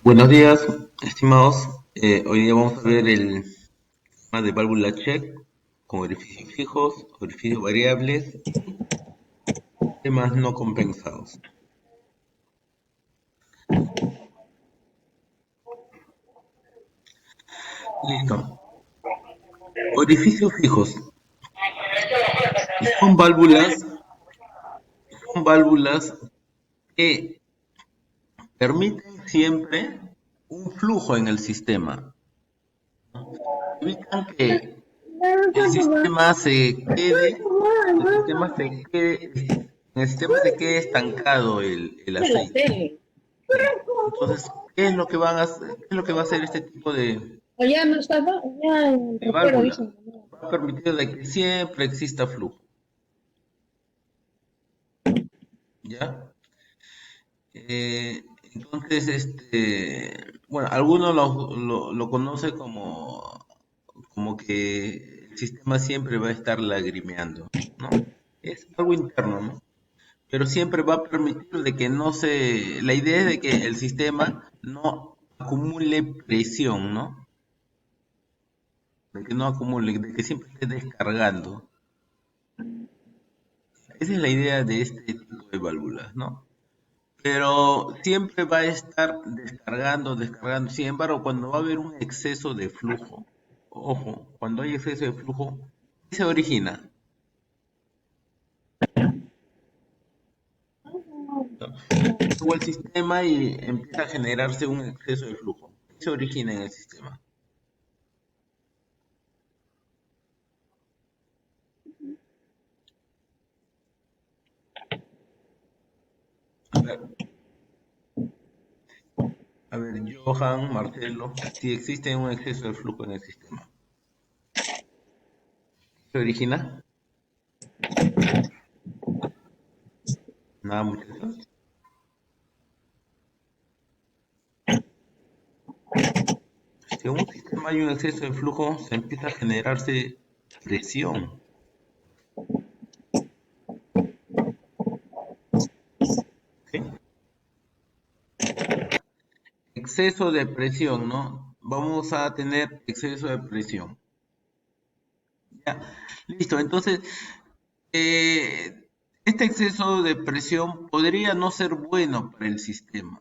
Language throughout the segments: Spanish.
Buenos días, estimados. Hoy día vamos a ver el tema de válvula check con orificios fijos, orificios variables y temas no compensados. Listo. Orificios fijos. Son válvulas, son válvulas que permiten siempre un flujo en el sistema. Evitan que el sistema se quede, el sistema se quede, en el sistema se quede estancado el De la aceite. tele. ¿Sí? Entonces, ¿qué es lo que van a hacer? ¿Qué es lo que va a hacer este tipo Allá no estaba, allá en el de ropero válvula? dicen. Va a permitir de que siempre exista flujo, ¿ya? Entonces, bueno, algunos lo conoce como que el sistema siempre va a estar lagrimeando, ¿no? Es algo interno, ¿no? Pero siempre va a permitir de que no se... La idea es de que el sistema no acumule presión, ¿no? De que no acumule, de que siempre esté descargando. Esa es la idea de este tipo de válvulas, ¿no? Pero siempre va a estar descargando, descargando. Sin embargo, cuando va a haber un exceso de flujo, ojo, cuando hay exceso de flujo, ¿qué se origina? Luego el sistema y empieza a generarse un exceso de flujo. ¿Qué se origina en el sistema? A ver, Johan, Marcelo, si existe un exceso de flujo en el sistema, ¿se origina? Nada, muchachos. Si en un sistema hay un exceso de flujo, se empieza a generarse presión. ¿Sí? Exceso de presión, ¿no? Vamos a tener exceso de presión. Ya, listo. Entonces, eh, este exceso de presión podría no ser bueno para el sistema,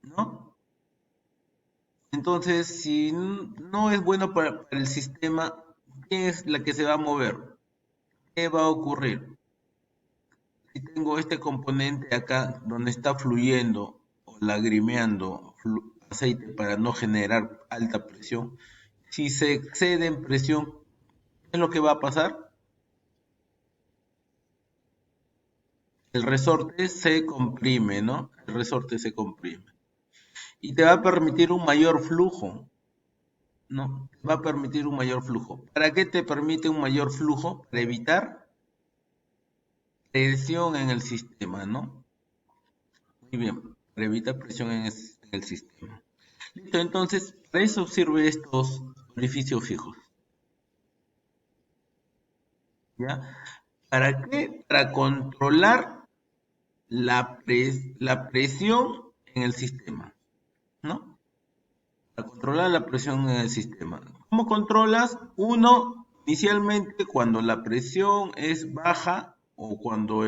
¿no? Entonces, si no es bueno para el sistema, ¿qué es la que se va a mover? ¿Qué va a ocurrir? Si tengo este componente acá donde está fluyendo o lagrimeando aceite para no generar alta presión, si se excede en presión, ¿qué es lo que va a pasar? El resorte se comprime, ¿no? El resorte se comprime. Y te va a permitir un mayor flujo, ¿no? Te va a permitir un mayor flujo. ¿Para qué te permite un mayor flujo? Para evitar presión en el sistema, ¿no? Muy bien, para evitar presión en el sistema. Listo, entonces, para eso sirven estos orificios fijos, ¿ya? ¿Para qué? Para controlar la presión en el sistema, ¿no? Para controlar la presión en el sistema. ¿Cómo controlas? Uno, inicialmente, cuando la presión es baja o cuando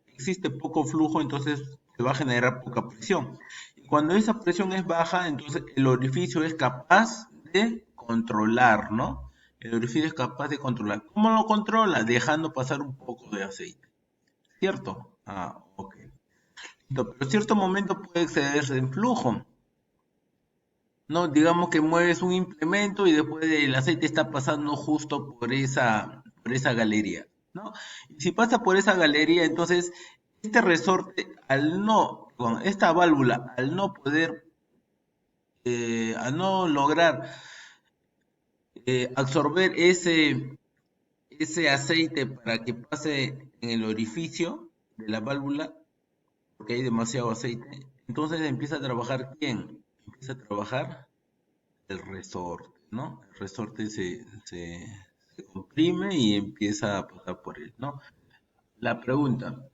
existe poco flujo, entonces se va a generar poca presión. Y cuando esa presión es baja, entonces el orificio es capaz de controlar, ¿no? El orificio es capaz de controlar. ¿Cómo lo controla? Dejando pasar un poco de aceite. ¿Cierto? Ah, ok. Pero en cierto momento puede excederse en flujo. No, digamos que mueves un implemento y después el aceite está pasando justo por esa galería, ¿no? Y si pasa por esa galería, entonces este resorte, con esta válvula, al no lograr absorber ese aceite para que pase en el orificio de la válvula, porque hay demasiado aceite, entonces empieza a trabajar ¿quién? Empieza a trabajar el resorte, ¿no? El resorte se comprime y empieza a pasar por él, ¿no? La pregunta,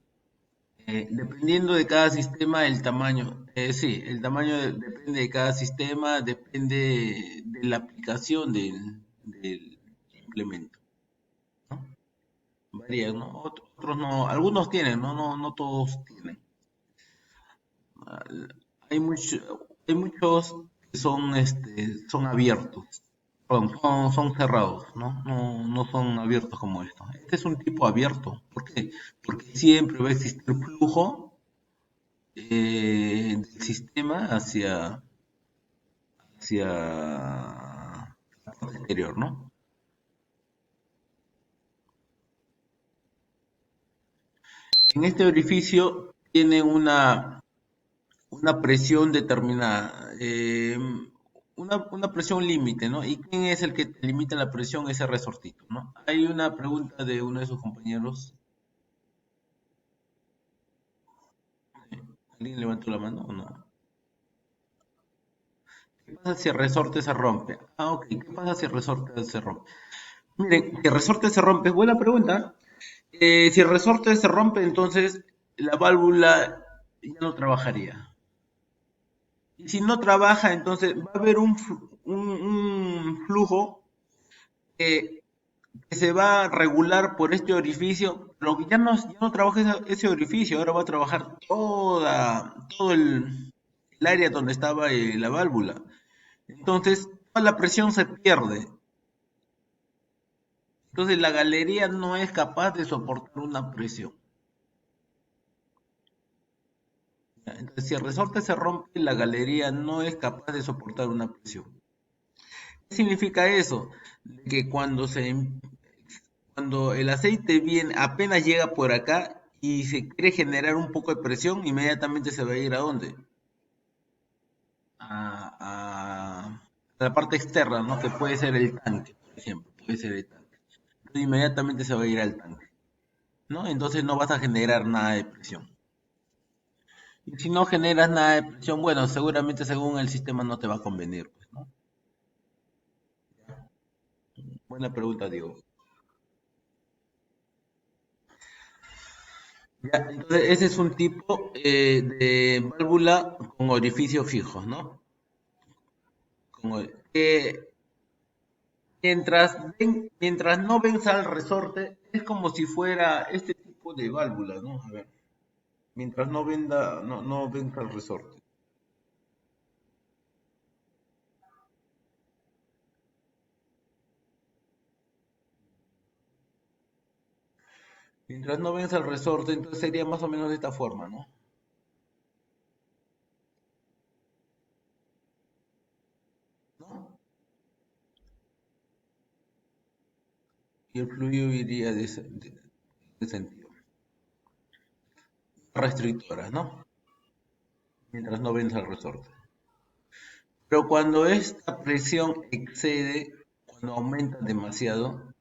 Dependiendo de cada sistema, el tamaño, sí, el tamaño depende de cada sistema, depende de la aplicación del implemento, ¿no? Varía, ¿no? Otros no, algunos tienen, ¿no? No todos tienen. Ah, hay muchos que son abiertos, perdón, son cerrados, ¿no? No son abiertos como esto. Este es un tipo abierto. ¿Por qué? Porque siempre va a existir flujo del sistema hacia la parte exterior, ¿no? En este orificio tiene una presión determinada, una presión límite, ¿no? ¿Y quién es el que te limita la presión? Ese resortito, ¿no? Hay una pregunta de uno de sus compañeros. ¿Alguien levantó la mano o no? ¿Qué pasa si el resorte se rompe? Ah, ok. ¿Qué pasa si el resorte se rompe? Miren, si el resorte se rompe, buena pregunta. Si el resorte se rompe, entonces la válvula ya no trabajaría. Y si no trabaja, entonces va a haber un flujo que, que se va a regular por este orificio, pero que ya no trabaja ese orificio, ahora va a trabajar todo el área donde estaba la válvula. Entonces, toda la presión se pierde. Entonces, la galería no es capaz de soportar una presión. Entonces, si el resorte se rompe, la galería no es capaz de soportar una presión. ¿Qué significa eso? De que cuando el aceite viene, apenas llega por acá y se quiere generar un poco de presión, inmediatamente se va a ir ¿a dónde? A la parte externa, ¿no? Que puede ser el tanque, por ejemplo, puede ser el tanque. Entonces, inmediatamente se va a ir al tanque, ¿no? Entonces no vas a generar nada de presión. Y si no generas nada de presión, bueno, seguramente según el sistema no te va a convenir, pues, ¿no? Buena pregunta, Diego. Ya, entonces ese es un tipo de válvula con orificios fijos, ¿no? Mientras no venza el resorte, es como si fuera este tipo de válvula, ¿no? A ver, mientras no venza el resorte. Mientras no venza el resorte, entonces sería más o menos de esta forma, ¿no? ¿No? Y el fluido iría de ese sentido. Restrictora, ¿no? Mientras no venza el resorte. Pero cuando esta presión excede, cuando aumenta demasiado,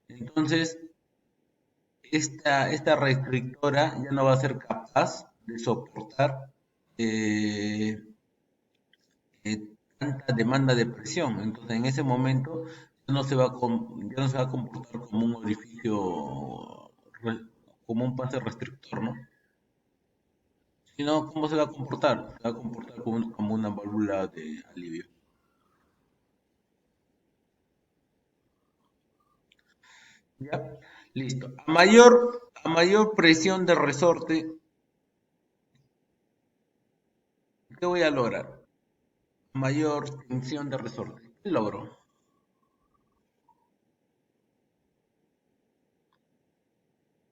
entonces esta restrictora ya no va a ser capaz de soportar eh, tanta demanda de presión. Entonces, en ese momento ya no se va a comportar como un orificio, como un pase restrictor, ¿no? Sino, ¿cómo se va a comportar? Se va a comportar como una válvula de alivio. ¿Ya? Listo. A mayor presión de resorte, ¿qué voy a lograr? Mayor tensión de resorte. ¿Qué logro?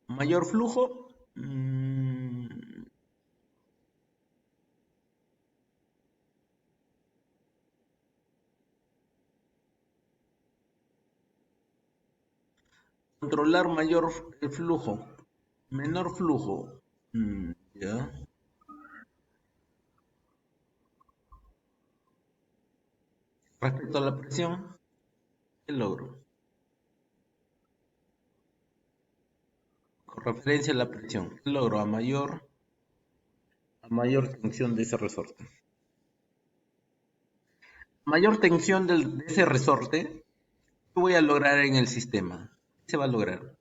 Mayor flujo. mm, Controlar mayor el flujo. Menor flujo. Ya. Respecto a la presión, ¿qué logro? Con referencia a la presión, ¿qué logro? A mayor tensión de ese resorte. Mayor tensión de ese resorte, ¿qué voy a lograr en el sistema? ¿Qué se va a lograr?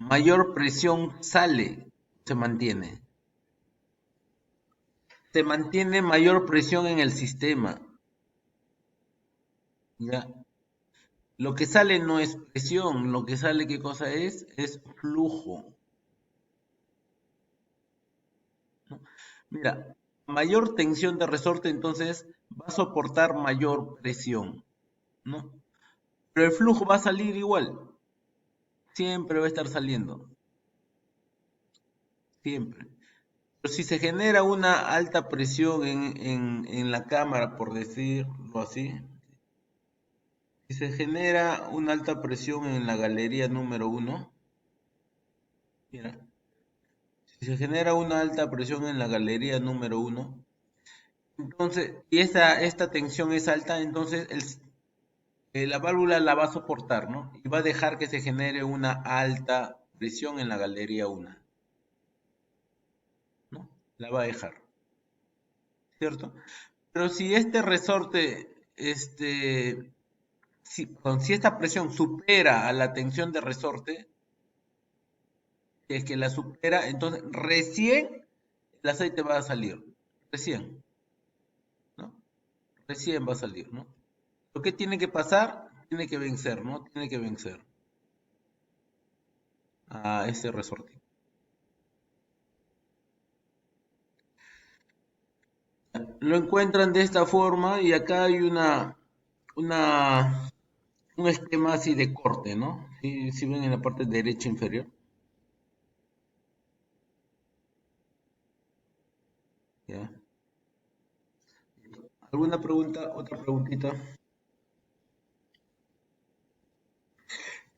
mayor presión sale, se mantiene. Se mantiene mayor presión en el sistema. ¿Ya? Lo que sale no es presión, lo que sale, ¿qué cosa es? Es flujo. ¿No? Mira, mayor tensión de resorte, entonces va a soportar mayor presión, ¿no? Pero el flujo va a salir igual, siempre va a estar saliendo, siempre. Pero si se genera una alta presión en la cámara, por decirlo así, si se genera una alta presión en la galería número uno, mira, si se genera una alta presión en la galería número uno, entonces, y esta tensión es alta, entonces la válvula la va a soportar, ¿no? Y va a dejar que se genere una alta presión en la galería 1, ¿no? La va a dejar, ¿cierto? Pero si este resorte, si esta presión supera a la tensión de resorte, si es que la supera, entonces recién el aceite va a salir, recién, ¿no? Recién va a salir, ¿no? Lo que tiene que pasar, tiene que vencer, ¿no? Tiene que vencer a ese resorte. Lo encuentran de esta forma y acá hay una, un esquema así de corte, ¿no? Si ven en la parte derecha inferior. ¿Ya? ¿Alguna pregunta? ¿Otra preguntita?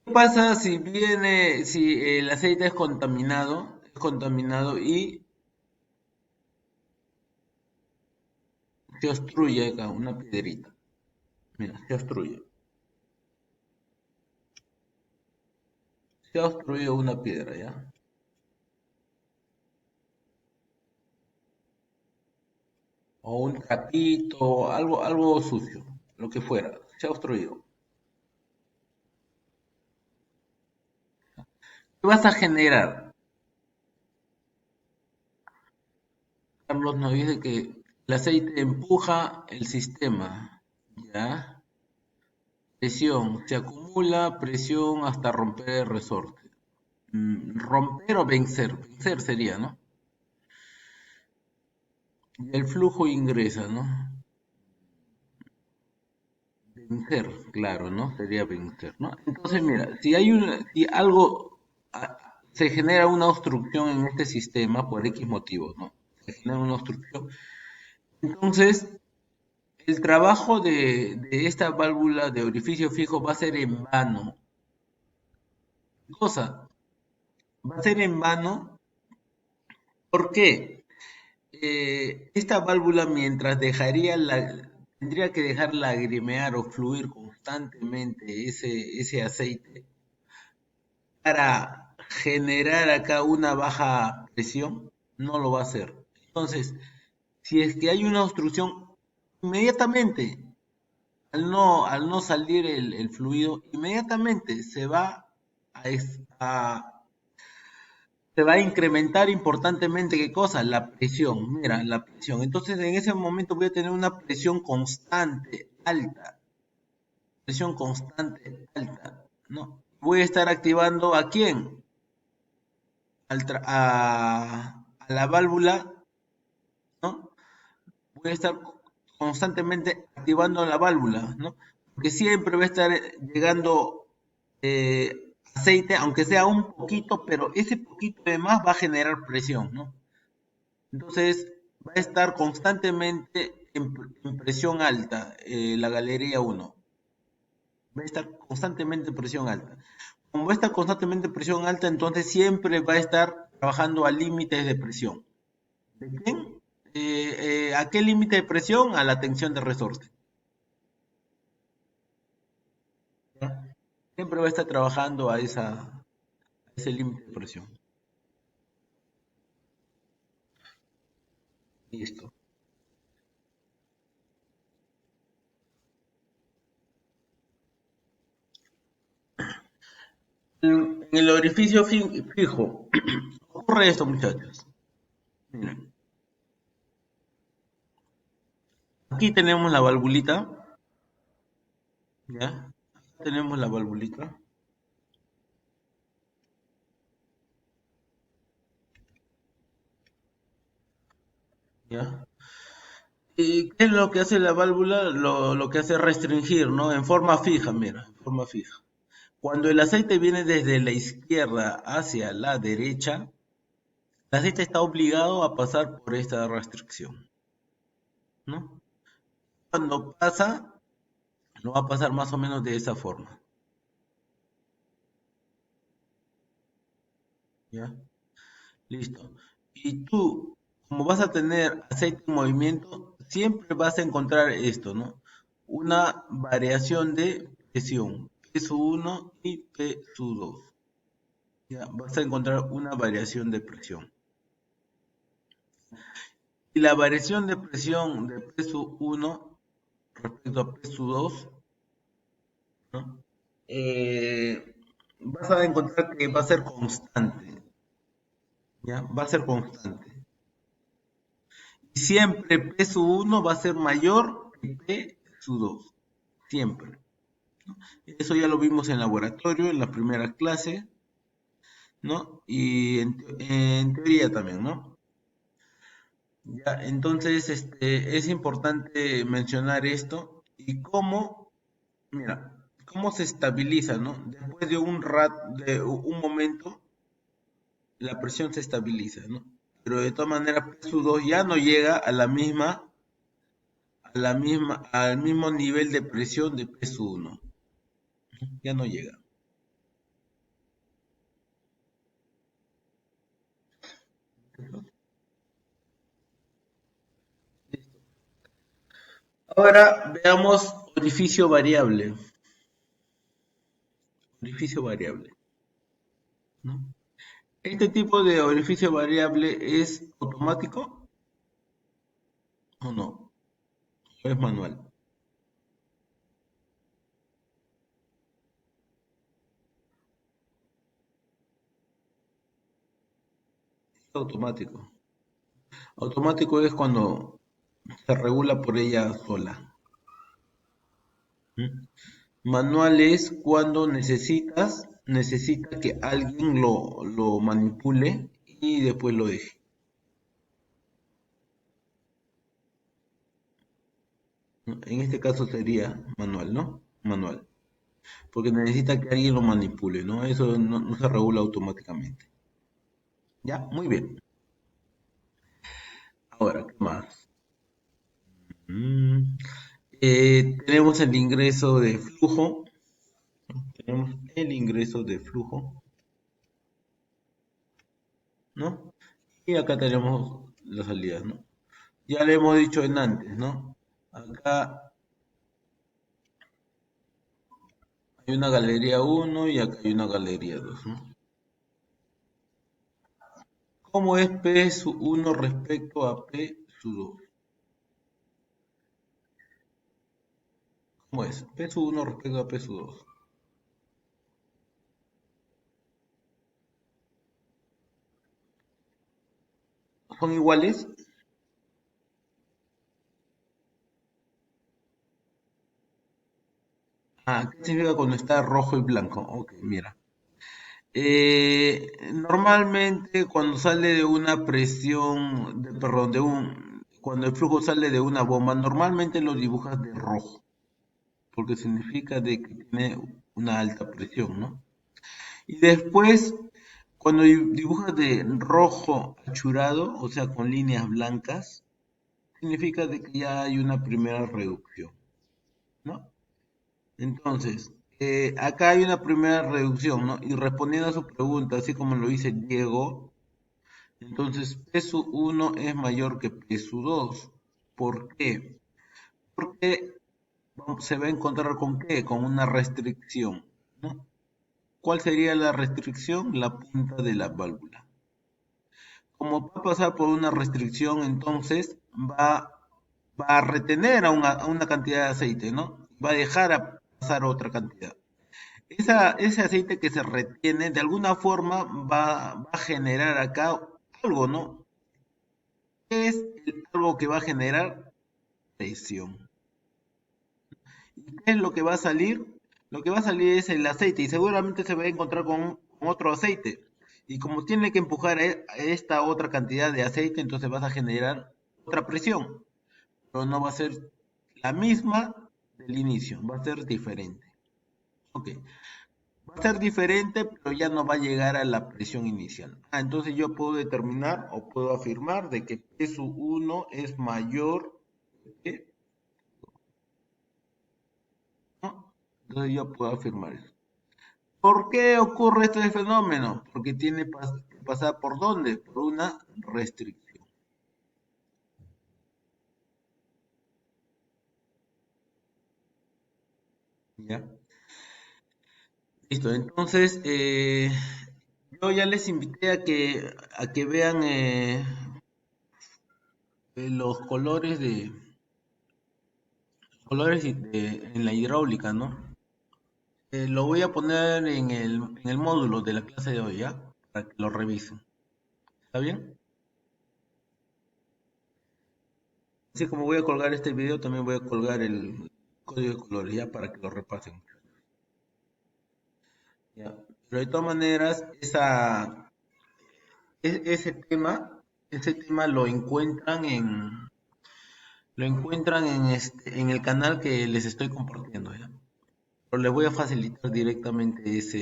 ¿Qué pasa si el aceite es contaminado y se obstruye acá, una piedrita? Mira, se obstruye. Se ha obstruido una piedra, ¿ya? O un trapito, algo sucio, lo que fuera, se ha obstruido. ¿Qué vas a generar? Carlos nos dice que el aceite empuja el sistema, ¿ya? Presión, se acumula presión hasta romper el resorte. Romper o vencer, vencer sería, ¿no? Y el flujo ingresa, ¿no? Vencer, claro, ¿no? Sería vencer, ¿no? Entonces, mira, si algo se genera una obstrucción en este sistema por X motivos, ¿no? Se genera una obstrucción. Entonces, el trabajo de esta válvula de orificio fijo va a ser en vano. Cosa, va a ser en vano. ¿Por qué? Esta válvula, mientras tendría que dejar lagrimear o fluir constantemente ese aceite para generar acá una baja presión, no lo va a hacer. Entonces, si es que hay una obstrucción, inmediatamente, al no salir el fluido, inmediatamente se va a incrementar importantemente, ¿qué cosa? La presión, mira, la presión. Entonces, en ese momento voy a tener una presión constante, alta, ¿no? Voy a estar activando ¿a quién? A la válvula, ¿no? Voy a estar constantemente activando la válvula, ¿no? Porque siempre va a estar llegando aceite, aunque sea un poquito, pero ese poquito de más va a generar presión, ¿no? Entonces va a estar constantemente en presión alta, la galería 1. Va a estar constantemente en presión alta. Como va a estar constantemente en presión alta, entonces siempre va a estar trabajando a límites de presión. ¿De quién? ¿A qué límite de presión? A la tensión de resorte. ¿Ya? Siempre va a estar trabajando a ese límite de presión. Listo. En el orificio fijo ocurre esto, muchachos. Miren, aquí tenemos la valvulita, ¿ya? Acá tenemos la valvulita, ¿ya? ¿Y qué es lo que hace la válvula? Lo que hace es restringir, ¿no? En forma fija, mira, en forma fija. Cuando el aceite viene desde la izquierda hacia la derecha, el aceite está obligado a pasar por esta restricción, ¿no? Cuando pasa, lo va a pasar más o menos de esa forma, ¿ya? Listo. Y tú, como vas a tener aceite en movimiento, siempre vas a encontrar esto, ¿no? Una variación de presión, P-1 y P-2. Ya, vas a encontrar una variación de presión. Y la variación de presión de P-1 respecto a P-2, ¿no? Vas a encontrar que va a ser constante, ¿ya? Va a ser constante. Y siempre P-1 va a ser mayor que P-2, siempre. Eso ya lo vimos en laboratorio, en la primera clase, ¿no? Y en teoría también, ¿no? Ya, entonces, es importante mencionar esto y cómo, mira, cómo se estabiliza, ¿no? Después de de un momento, la presión se estabiliza, ¿no? Pero de todas maneras, P-2 ya no llega al mismo nivel de presión de P-1, ya no llega. Ahora veamos orificio variable. Orificio variable, ¿no? Este tipo de orificio variable es automático o no, o es manual. Es automático. Automático es cuando se regula por ella sola. ¿Mm? Manual es cuando necesita que alguien lo manipule y después lo deje. ¿No? En este caso sería manual, ¿no? Manual. Porque necesita que alguien lo manipule, ¿no? Eso no se regula automáticamente. Ya, muy bien. Ahora, ¿qué más? Mm, tenemos el ingreso de flujo. Tenemos el ingreso de flujo, ¿no? Y acá tenemos las salidas, ¿no? Ya le hemos dicho en antes, ¿no? Acá hay una galería uno y acá hay una galería 2, ¿no? ¿Cómo es P su 1 respecto a P su 2? ¿Cómo es? P su 1 respecto a P su 2. ¿Son iguales? Ah, ¿qué significa cuando está rojo y blanco? Ok, mira. Normalmente cuando sale de una presión, perdón, cuando el flujo sale de una bomba, normalmente lo dibujas de rojo, porque significa de que tiene una alta presión, ¿no? Y después, cuando dibujas de rojo achurado, o sea, con líneas blancas, significa de que ya hay una primera reducción, ¿no? Entonces, acá hay una primera reducción, ¿no? Y respondiendo a su pregunta, así como lo dice Diego, entonces P su 1 es mayor que P su 2. ¿Por qué? Porque se va a encontrar con qué? Con una restricción, ¿no? ¿Cuál sería la restricción? La punta de la válvula. Como va a pasar por una restricción, entonces va a retener a una cantidad de aceite, ¿no? Va a dejar a pasar otra cantidad. ese aceite que se retiene, de alguna forma va a generar acá algo, ¿no? ¿Qué es algo que va a generar? Presión. ¿Y qué es lo que va a salir? Lo que va a salir es el aceite y seguramente se va a encontrar con otro aceite. Y como tiene que empujar a esta otra cantidad de aceite, entonces vas a generar otra presión. Pero no va a ser la misma del inicio, va a ser diferente. Ok, va a ser diferente, pero ya no va a llegar a la presión inicial. Entonces yo puedo determinar o puedo afirmar de que P1 es mayor que, ¿no? Entonces yo puedo afirmar eso. ¿Por qué ocurre este fenómeno? Porque tiene que pasar por dónde? Por una restricción. ¿Ya? Listo, entonces yo ya les invité a que vean los en la hidráulica, ¿no? Lo voy a poner en el módulo de la clase de hoy, ¿ya? Para que lo revisen. ¿Está bien? Así como voy a colgar este video, también voy a colgar el código de colores, ¿ya? Para que lo repasen. ¿Ya? Pero de todas maneras, ese tema lo encuentran en el canal que les estoy compartiendo, ¿ya? Pero les voy a facilitar directamente esa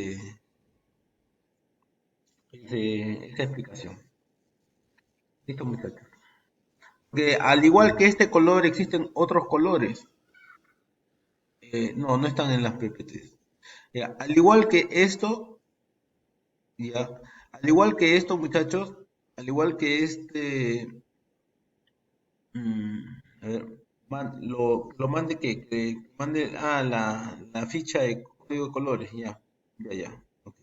explicación. Listo, muchachos. Que al igual que este color, existen otros colores. No, no están en las PPTs. Ya, al igual que esto, ya, al igual que esto, muchachos, al igual que a ver, lo mande que mande, la ficha de código de colores, ya, ok.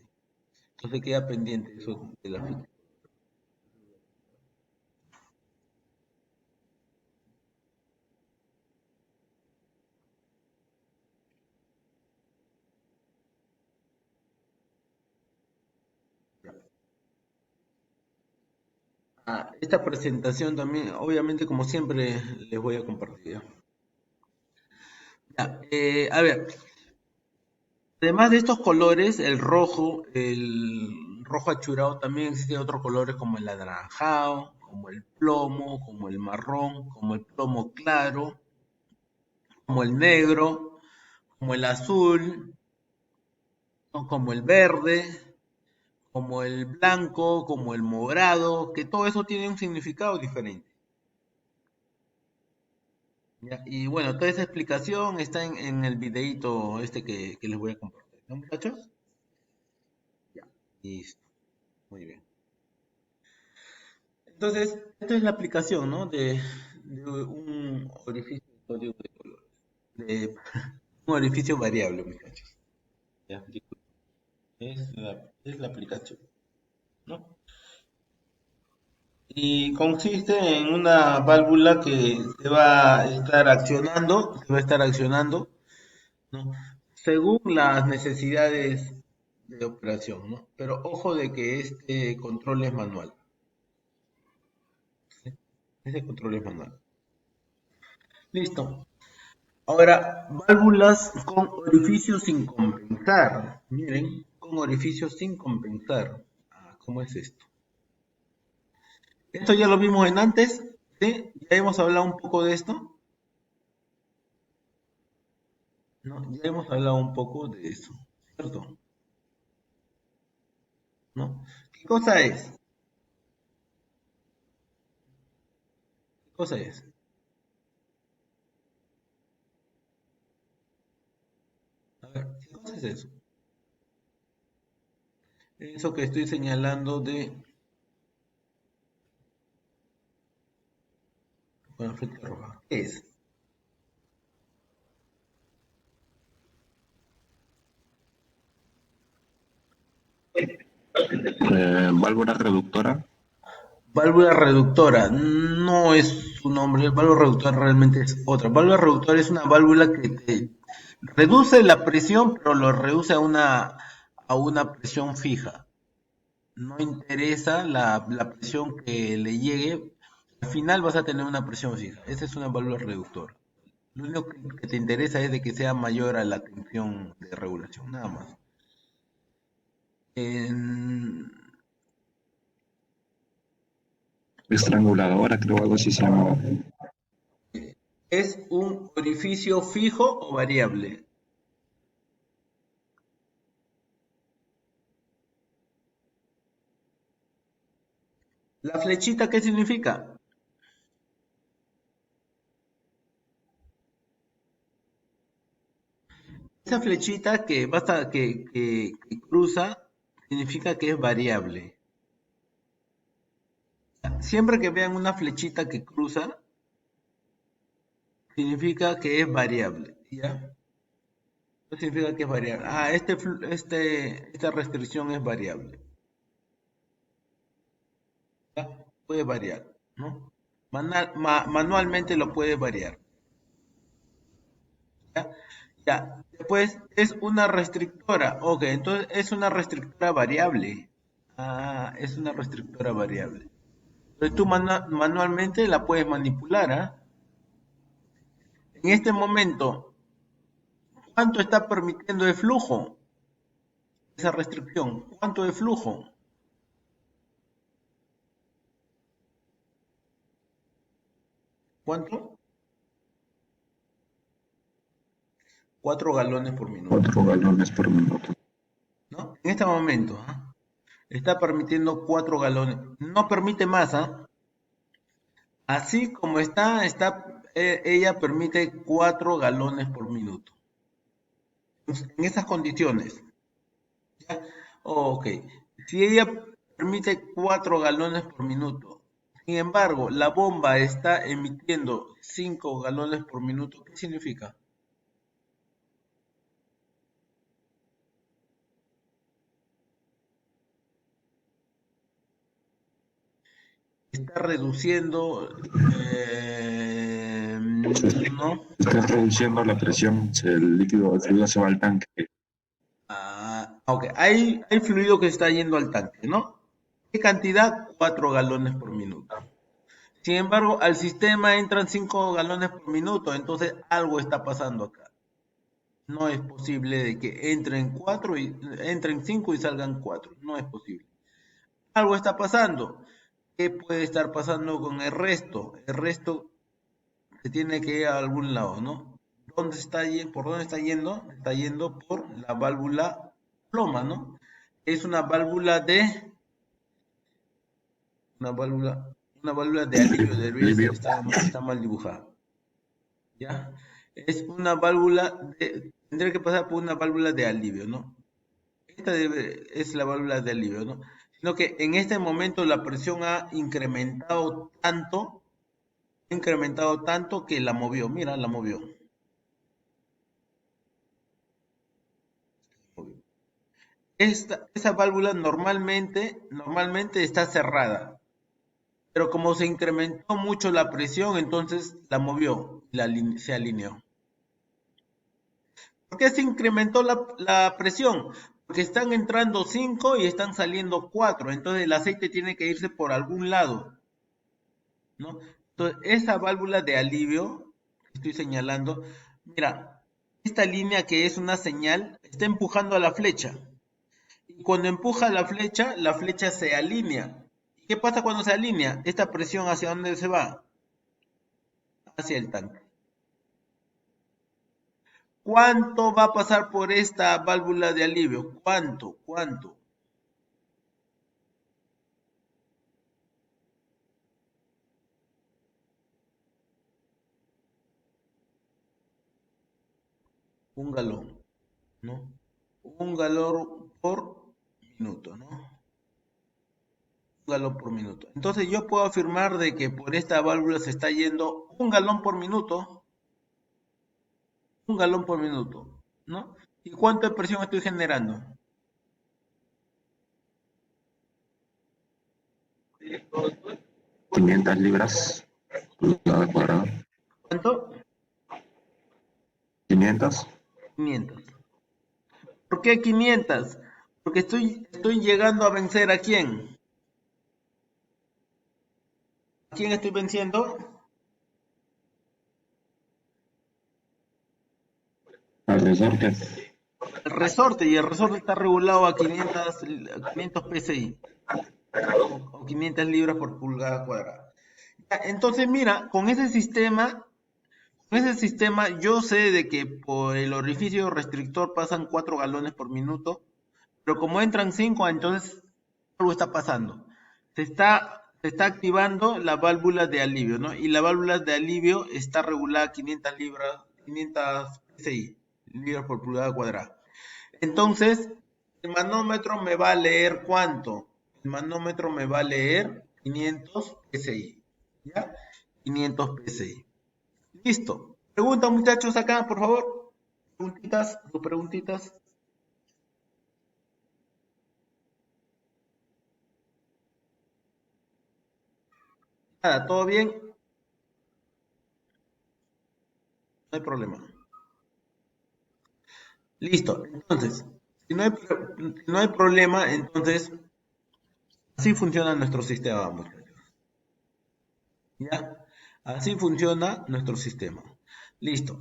Entonces queda pendiente eso de la ficha. Esta presentación también, obviamente, como siempre, les voy a compartir. Ya, a ver, además de estos colores, el rojo achurado, también existen otros colores como el anaranjado, como el plomo, como el marrón, como el plomo claro, como el negro, como el azul, ¿no? Como el verde, como el blanco, como el morado, que todo eso tiene un significado diferente. ¿Ya? Y bueno, toda esa explicación está en el videito este que les voy a compartir, ¿no, muchachos? Ya, listo, muy bien. Entonces, esta es la aplicación, ¿no? De un orificio de código de colores. De un orificio variable, muchachos. Ya, disculpen. Es la aplicación, ¿no? Y consiste en una válvula que se va a estar accionando, ¿no? Según las necesidades de operación, ¿no? Pero ojo de que este control es manual. ¿Sí? Este control es manual. Listo. Ahora, válvulas con orificios sin compensar. Miren, con orificios sin compensar. ¿Cómo es esto? Esto ya lo vimos en antes, ¿sí? Ya hemos hablado un poco de esto, ¿no? Ya hemos hablado un poco de eso, ¿cierto? ¿No? ¿Qué cosa es? ¿Qué cosa es? A ver, ¿qué cosa es eso? Eso que estoy señalando con la flecha roja. ¿Qué es? Válvula reductora. Válvula reductora. No es su nombre. Válvula reductora realmente es otra. Válvula reductora es una válvula que Reduce la presión, pero lo reduce a una presión fija. No interesa la presión que le llegue, al final vas a tener una presión fija. Esa es una válvula reductora. Lo único que te interesa es de que sea mayor a la tensión de regulación, nada más. En- Estranguladora, creo, algo así se llama. ¿Es un orificio fijo o variable? ¿La flechita qué significa? Esa flechita que basta que cruza significa que es variable. Siempre que vean una flechita que cruza, significa que es variable, ¿ya? No significa que es variable. Ah, esta restricción es variable, ¿ya? Puede variar, ¿no? Manualmente lo puede variar, ¿ya? Ya. Después es una restrictora. Ok, entonces es una restrictora variable. Ah, es una restrictora variable. Entonces tú manualmente la puedes manipular, ¿ah? En este momento, ¿cuánto está permitiendo de flujo? Esa restricción, ¿cuánto de flujo? ¿Cuánto? 4 galones por minuto, 4 galones por minuto. ¿no? En este momento, ¿ah? Está permitiendo 4 galones. No permite más, ¿ah? Así como ella permite 4 galones por minuto. En esas condiciones, ¿ya? Ok. Si ella permite 4 galones por minuto, sin embargo, la bomba está emitiendo 5 galones por minuto, ¿qué significa? Está reduciendo, ¿no? Está reduciendo la presión, el fluido se va al tanque. Ok, hay fluido que está yendo al tanque, ¿no? ¿Qué cantidad? 4 galones por minuto. Sin embargo, al sistema entran 5 galones por minuto, entonces algo está pasando acá. No es posible de que entren 5 y salgan 4. No es posible. Algo está pasando. ¿Qué puede estar pasando con el resto? El resto se tiene que ir a algún lado, ¿no? ¿Por dónde está yendo? Está yendo por la válvula ploma, ¿no? Es una válvula, una válvula de alivio, debería ser, Alivio. está mal dibujada, ¿ya? Es una válvula tendría que pasar por una válvula de alivio, ¿no? Es la válvula de alivio, ¿no? Sino que en este momento la presión ha incrementado tanto que la movió, mira, la movió. Esa válvula normalmente está cerrada, pero como se incrementó mucho la presión, entonces la movió, se alineó. ¿Por qué se incrementó la presión? Porque están entrando 5 y están saliendo 4, entonces el aceite tiene que irse por algún lado, ¿no? Entonces, esa válvula de alivio que estoy señalando, mira, esta línea que es una señal está empujando a la flecha. Y cuando empuja la flecha se alinea. ¿Y qué pasa cuando se alinea? Esta presión hacia dónde se va? Hacia el tanque. ¿Cuánto va a pasar por esta válvula de alivio? ¿Cuánto? ¿Cuánto? Un galón, ¿no? Un galón por minuto, ¿no? Un galón por minuto. Entonces yo puedo afirmar de que por esta válvula se está yendo un galón por minuto, ¿no? ¿Y cuánto de presión estoy generando? 500 libras pulgada cuadrada. ¿Cuánto? 500. 500. ¿Por qué 500? Porque estoy llegando a vencer ¿a quién? ¿A quién estoy venciendo? Al resorte. El resorte, y el resorte está regulado a 500 PSI o 500 libras por pulgada cuadrada. Entonces, mira, con ese sistema yo sé de que por el orificio restrictor pasan 4 galones por minuto, pero como entran 5, entonces algo está pasando. Se está activando la válvula de alivio, ¿no? Y la válvula de alivio está regulada a 500 libras, 500 PSI, libras por pulgada cuadrada. Entonces, el manómetro me va a leer ¿cuánto? El manómetro me va a leer 500 PSI, ¿ya? 500 PSI. Listo. Preguntas, muchachos, acá, por favor. Preguntitas, sus preguntitas. Nada, ¿todo bien? No hay problema. Listo. Entonces, si no hay problema, entonces así funciona nuestro sistema, muchachos. ¿Ya? Así funciona nuestro sistema. Listo.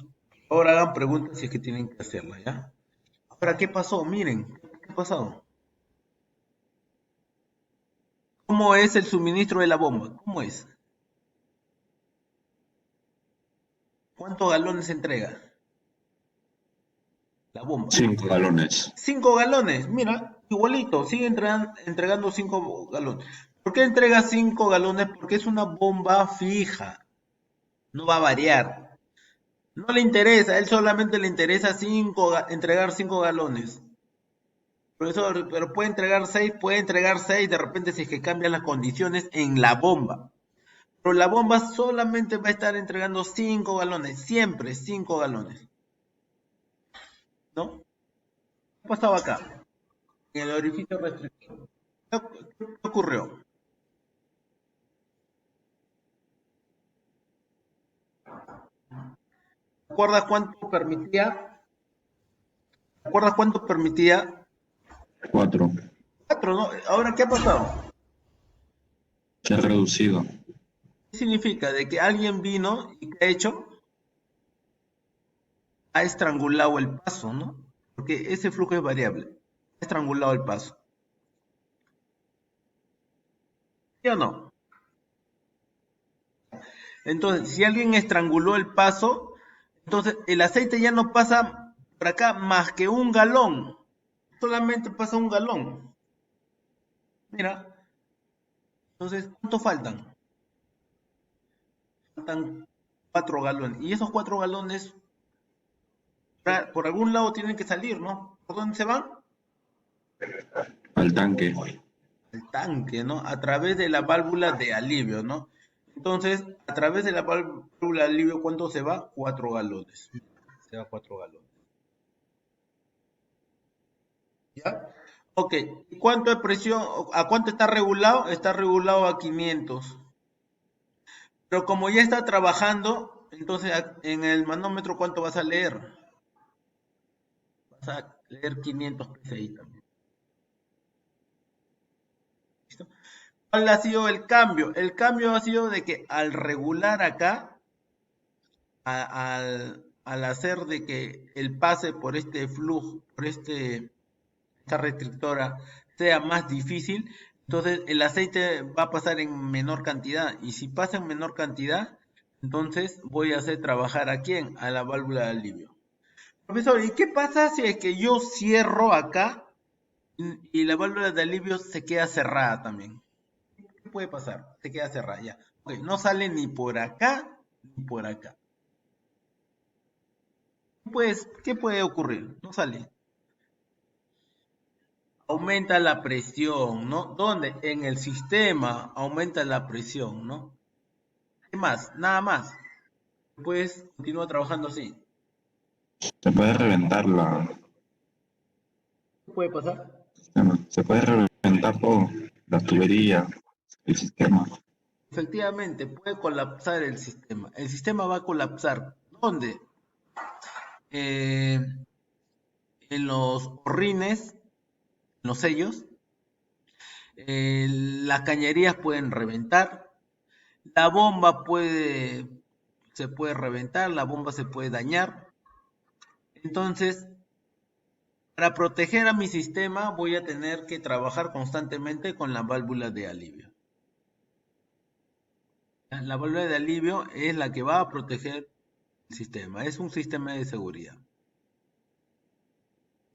Ahora hagan preguntas si es que tienen que hacerlas, ¿ya? Ahora, ¿qué pasó? Miren, ¿qué ha pasado? ¿Cómo es el suministro de la bomba? ¿Cómo es? ¿Cuántos galones entrega la bomba? 5 galones. 5 galones, mira, igualito, sigue entregando 5 galones. ¿Por qué entrega 5 galones? Porque es una bomba fija, no va a variar. No le interesa, a él solamente le interesa entregar 5 galones. Profesor, pero puede entregar 6 de repente si es que cambian las condiciones en la bomba. Pero la bomba solamente va a estar entregando 5 galones, siempre 5 galones. ¿No? ¿Qué pasaba acá? En el orificio restrictor. ¿Qué ocurrió? ¿Te acuerdas cuánto permitía? ¿Te acuerdas cuánto permitía? 4. 4, ¿no? Ahora, ¿qué ha pasado? Se ha reducido. ¿Qué significa? De que alguien vino y ¿qué ha hecho? Ha estrangulado el paso, ¿no? Porque ese flujo es variable. Ha estrangulado el paso. ¿Sí o no? Entonces, si alguien estranguló el paso, entonces el aceite ya no pasa por acá más que un galón. Solamente pasa un galón. Mira, entonces, ¿cuánto faltan? Faltan 4 galones. Y esos 4 galones, por algún lado tienen que salir, ¿no? ¿Por dónde se van? Al tanque. El tanque, ¿no? A través de la válvula de alivio, ¿no? Entonces, a través de la válvula de alivio, ¿cuánto se va? 4 galones. Se va 4 galones. ¿Ya? Ok. ¿Y cuánto de presión? ¿A cuánto está regulado? Está regulado a 500. Pero como ya está trabajando, entonces en el manómetro, ¿cuánto vas a leer? Vas a leer 500 PSI también. ¿Listo? ¿Cuál ha sido el cambio? El cambio ha sido de que al regular acá, al hacer de que el pase por este flujo, por esta restrictora sea más difícil, entonces el aceite va a pasar en menor cantidad. Y si pasa en menor cantidad, entonces voy a hacer trabajar ¿a quién? A la válvula de alivio. Profesor, ¿y qué pasa si es que yo cierro acá y la válvula de alivio se queda cerrada también? ¿Qué puede pasar? Se queda cerrada, ya. Ok, no sale ni por acá ni por acá. Pues, ¿qué puede ocurrir? No sale. Aumenta la presión, ¿no? ¿Dónde? En el sistema aumenta la presión, ¿no? ¿Qué más? Nada más. Pues continúa trabajando así. Se puede reventar ¿Qué puede pasar? se puede reventar todo. La tubería, el sistema. Efectivamente, puede colapsar el sistema. El sistema va a colapsar. ¿Dónde? Eh, en los horrines, en los sellos, las cañerías pueden reventar, la bomba se puede reventar, la bomba se puede dañar. Entonces, para proteger a mi sistema voy a tener que trabajar constantemente con la válvula de alivio. La válvula de alivio es la que va a proteger el sistema, es un sistema de seguridad.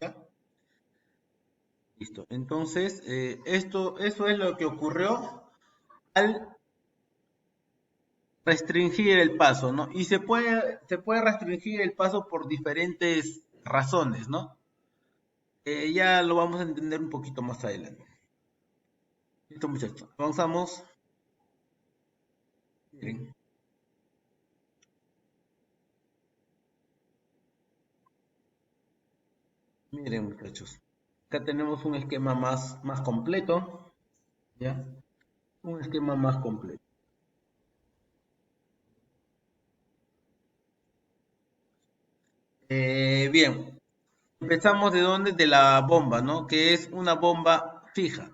¿Ya? Listo. Entonces, eso es lo que ocurrió al restringir el paso, ¿no? Y se puede restringir el paso por diferentes razones, ¿no? Ya lo vamos a entender un poquito más adelante. Listo, muchachos. Avanzamos. Miren. Miren, muchachos. Acá tenemos un esquema más completo. ¿Ya? Un esquema más completo. Bien. Empezamos de dónde? De la bomba, ¿no? Que es una bomba fija.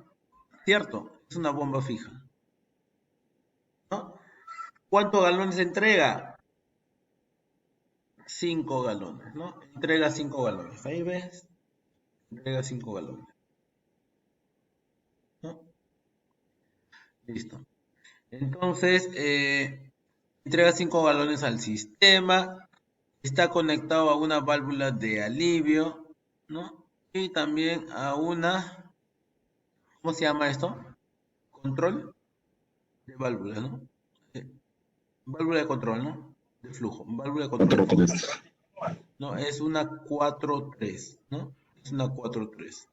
¿Cierto? Es una bomba fija. ¿No? ¿Cuántos galones entrega? 5 galones, ¿no? Entrega 5 galones. Ahí ves, entrega 5 galones, ¿no? Listo. Entonces, entrega 5 galones al sistema. Está conectado a una válvula de alivio, ¿no? Y también a una, ¿cómo se llama esto? Control de válvula, ¿no? Eh, Válvula de control, ¿no? De flujo, válvula de control de Otro flujo. tres. No, es una 4-3, ¿no? Es una 4-3.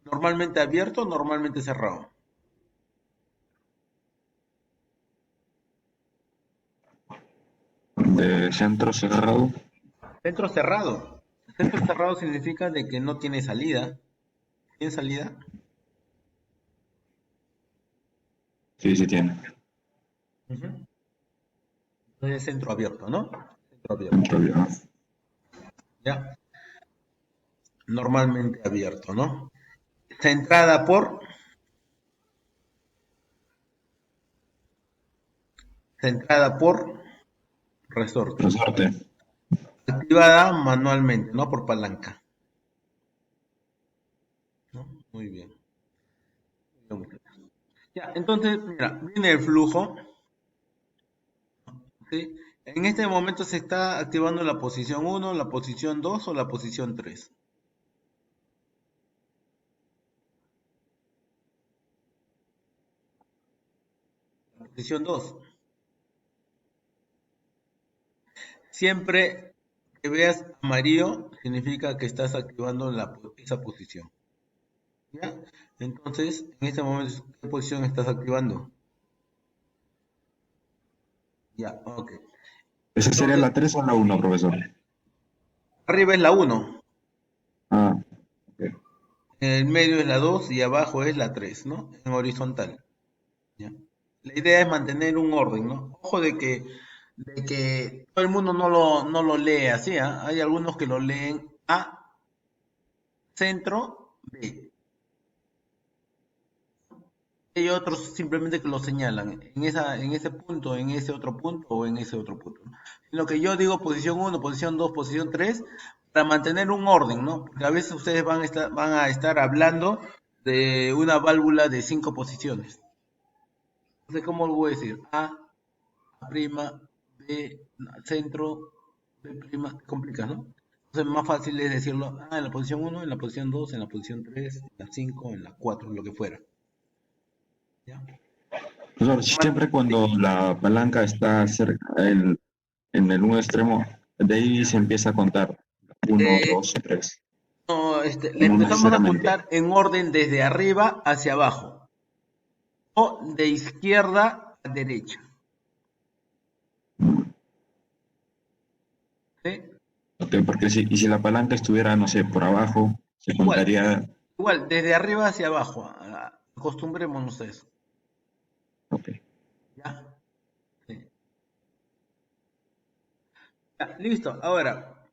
Normalmente abierto, normalmente cerrado. De centro cerrado. Centro cerrado. Centro cerrado significa de que no tiene salida. ¿Tiene salida? Sí, sí tiene. Ujú. Entonces centro abierto, ¿no? Centro abierto. Centro ya. ¿Ya? Normalmente abierto, ¿no? Centrada por, centrada por resorte. Resorte. Activada manualmente, ¿no? Por palanca. ¿No? Muy bien. Ya, entonces, mira, viene el flujo, ¿sí? En este momento se está activando la posición 1, la posición 2 o la posición 3. La posición 2. Siempre que veas amarillo, significa que estás activando esa posición. ¿Ya? Entonces, en este momento, ¿qué posición estás activando? Ya, ok. ¿Esa sería Entonces, la 3 o la uno, profesor? arriba es la 1, Ah, ok. en el medio es la 2 y abajo es la 3, ¿no? En horizontal. ¿Ya? La idea es mantener un orden, ¿no? Ojo de que todo el mundo no lo lee así, ¿ah? Hay algunos que lo leen A, centro, B. Hay otros simplemente que lo señalan en ese punto, en ese otro punto o en ese otro punto, ¿no? En lo que yo digo posición 1, posición 2, posición 3, para mantener un orden, ¿no? Porque a veces ustedes van a estar hablando de una válvula de 5 posiciones. Entonces, ¿cómo lo voy a decir? A', B, centro, B', te complica, ¿no? Entonces, más fácil es decirlo en la posición 1, en la posición 2, en la posición 3, en la 5, en la 4, lo que fuera. ¿Ya? Profesor, siempre cuando la palanca está cerca, en el un extremo, de ahí se empieza a contar. Uno, Eh, dos, tres. no, le No empezamos a necesariamente. contar en orden desde arriba hacia abajo o de izquierda a derecha. ¿Sí? Ok, porque si la palanca estuviera, no sé, por abajo, se Igual, contaría. igual, desde arriba hacia abajo. Acostumbrémonos a eso. Ok. ¿Ya? Sí. Ya, listo. Ahora,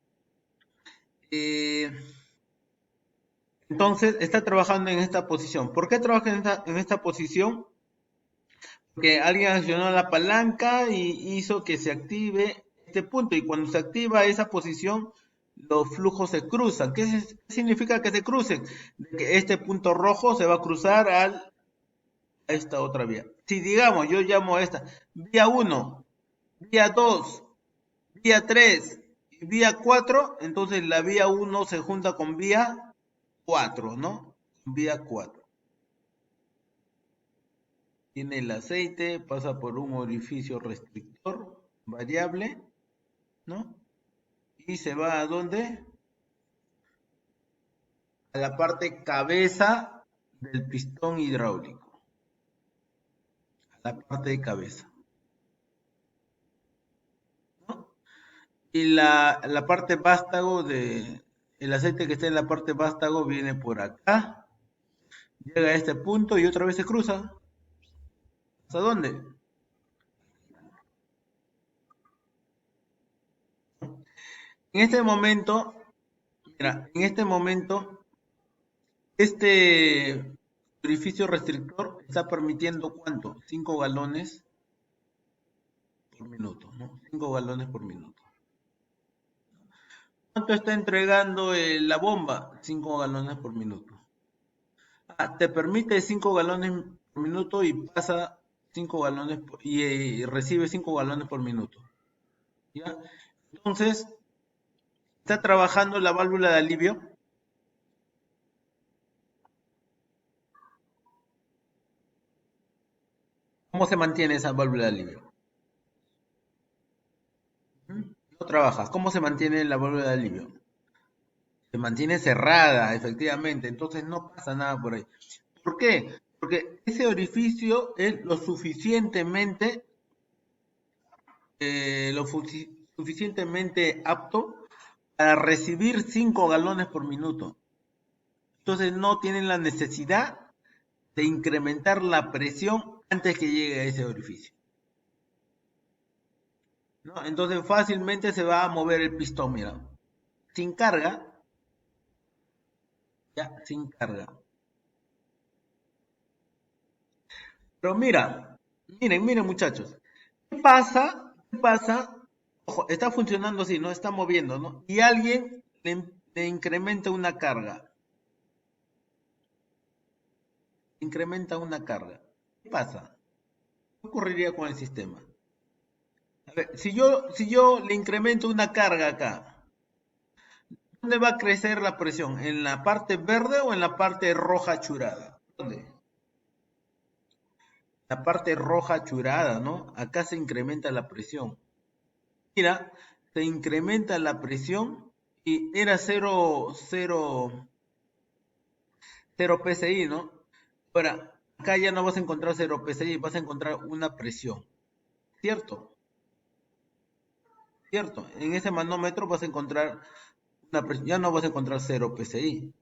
eh, Entonces está trabajando en esta posición. ¿Por qué trabaja en esta posición? Porque alguien accionó la palanca y hizo que se active este punto. Y cuando se activa esa posición, los flujos se cruzan. ¿Qué significa que se crucen? De que este punto rojo se va a cruzar a esta otra vía. Si digamos, yo llamo a esta vía 1, vía 2, vía 3 y vía 4, entonces la vía 1 se junta con vía 4, ¿no? Vía 4. Tiene el aceite, pasa por un orificio restrictor variable, ¿no? Y se va ¿a dónde? A la parte cabeza del pistón hidráulico. A la parte de cabeza, ¿no? Y la parte vástago el aceite que está en la parte vástago viene por acá, llega a este punto y otra vez se cruza. ¿Hasta dónde? En este momento, mira, en este momento, este orificio restrictor está permitiendo ¿cuánto? 5 galones por minuto, ¿no? 5 galones por minuto. ¿Cuánto está entregando la bomba? 5 galones por minuto. Te permite 5 galones por minuto y pasa 5 galones y recibe 5 galones por minuto. ¿Ya? Entonces, está trabajando la válvula de alivio. ¿Cómo se mantiene esa válvula de alivio? No trabaja. ¿Cómo se mantiene la válvula de alivio? Se mantiene cerrada, efectivamente. Entonces no pasa nada por ahí. ¿Por qué? Porque ese orificio es suficientemente apto para recibir 5 galones por minuto. Entonces no tienen la necesidad de incrementar la presión antes que llegue a ese orificio, ¿no? Entonces fácilmente se va a mover el pistón, mira, sin carga, ya, sin carga. Pero miren muchachos, ¿qué pasa? ¿Qué pasa? Ojo, está funcionando así, ¿no? Está moviendo, ¿no? Y alguien le incrementa una carga. Incrementa una carga. ¿Qué pasa? ¿Qué ocurriría con el sistema? A ver, si yo le incremento una carga acá, ¿dónde va a crecer la presión? ¿En la parte verde o en la parte roja churada? ¿Dónde? La parte roja churada, ¿no? Acá se incrementa la presión. Mira, se incrementa la presión y era 0 PSI, ¿no? Ahora, acá ya no vas a encontrar 0 PSI, vas a encontrar una presión. ¿Cierto? ¿Cierto? En ese manómetro vas a encontrar una presión, ya no vas a encontrar 0 PSI.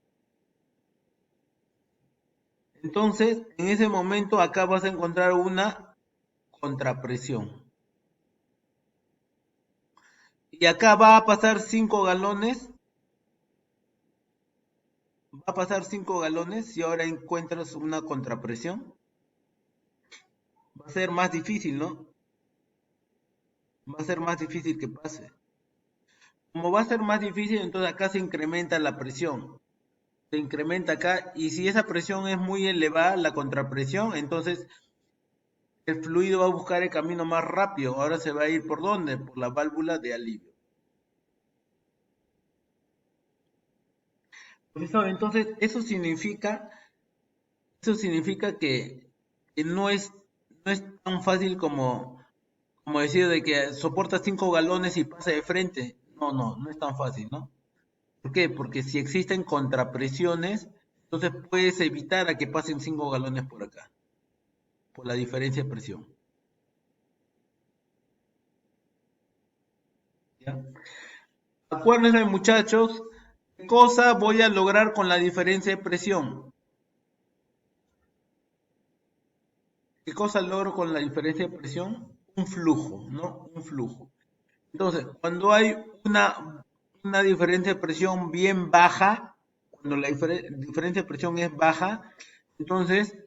Entonces, en ese momento acá vas a encontrar una contrapresión. Y acá va a pasar 5 galones. Va a pasar 5 galones si ahora encuentras una contrapresión. Va a ser más difícil, ¿no? Va a ser más difícil que pase. Como va a ser más difícil, entonces acá se incrementa la presión. Se incrementa acá y si esa presión es muy elevada, la contrapresión, entonces el fluido va a buscar el camino más rápido. Ahora se va a ir ¿por dónde? Por la válvula de alivio. Profesor, entonces eso significa que no es tan fácil como decir de que soporta 5 galones y pasa de frente. No es tan fácil, ¿no? ¿Por qué? Porque si existen contrapresiones, entonces puedes evitar a que pasen 5 galones por acá, por la diferencia de presión. ¿Ya? Acuérdense, muchachos, ¿qué cosa voy a lograr con la diferencia de presión? ¿Qué cosa logro con la diferencia de presión? Un flujo, ¿no? Un flujo. Entonces, cuando hay una diferencia de presión bien baja, cuando la diferencia de presión es baja, entonces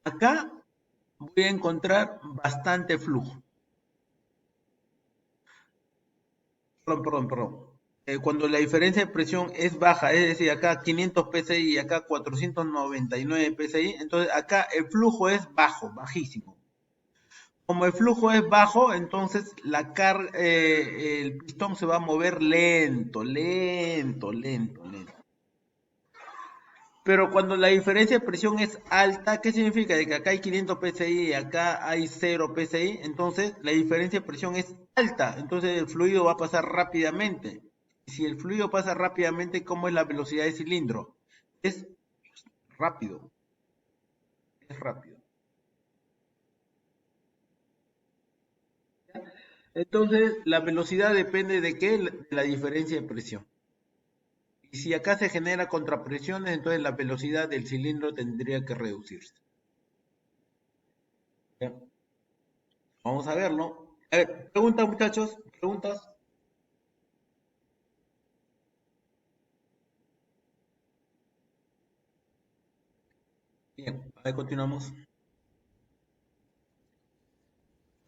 acá voy a encontrar bastante flujo. Perdón. Cuando la diferencia de presión es baja, es decir, acá 500 psi y acá 499 psi, entonces acá el flujo es bajo, bajísimo. Como el flujo es bajo, entonces el pistón se va a mover lento. Pero cuando la diferencia de presión es alta, ¿qué significa? De que acá hay 500 psi y acá hay 0 psi, entonces la diferencia de presión es alta, entonces el fluido va a pasar rápidamente. Y si el fluido pasa rápidamente, ¿cómo es la velocidad de cilindro? Es rápido, es rápido. Entonces, la velocidad depende de qué? De la diferencia de presión. Y si acá se genera contrapresiones, entonces la velocidad del cilindro tendría que reducirse. ¿Ya? Vamos a verlo. A ver, preguntas, muchachos, preguntas. Bien, a ver, continuamos.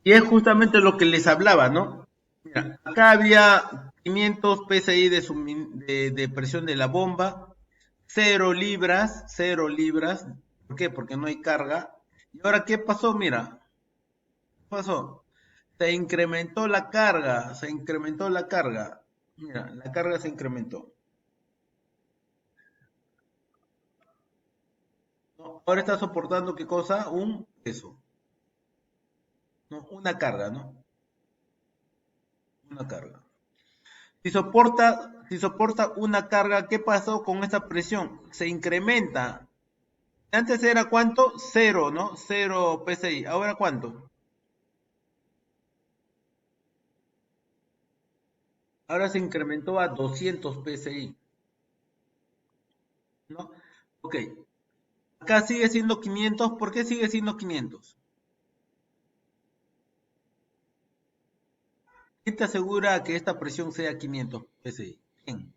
Y es justamente lo que les hablaba, ¿no? Mira, acá había 500 psi de presión de la bomba, 0 libras. ¿Por qué? Porque no hay carga. ¿Y ahora qué pasó? Mira, ¿qué pasó? Se incrementó la carga, se incrementó la carga. Mira, la carga se incrementó. ¿No? Ahora está soportando qué cosa? Un peso, ¿no? Una carga, ¿no? Una carga. Si soporta una carga, ¿qué pasó con esta presión? Se incrementa. Antes era ¿cuánto? Cero, ¿no? 0 PSI. ¿Ahora cuánto? Ahora se incrementó a 200 PSI, ¿no? Ok. Acá sigue siendo 500. ¿Por qué sigue siendo 500? ¿Quién te asegura que esta presión sea 500 PSI? ¿Quién?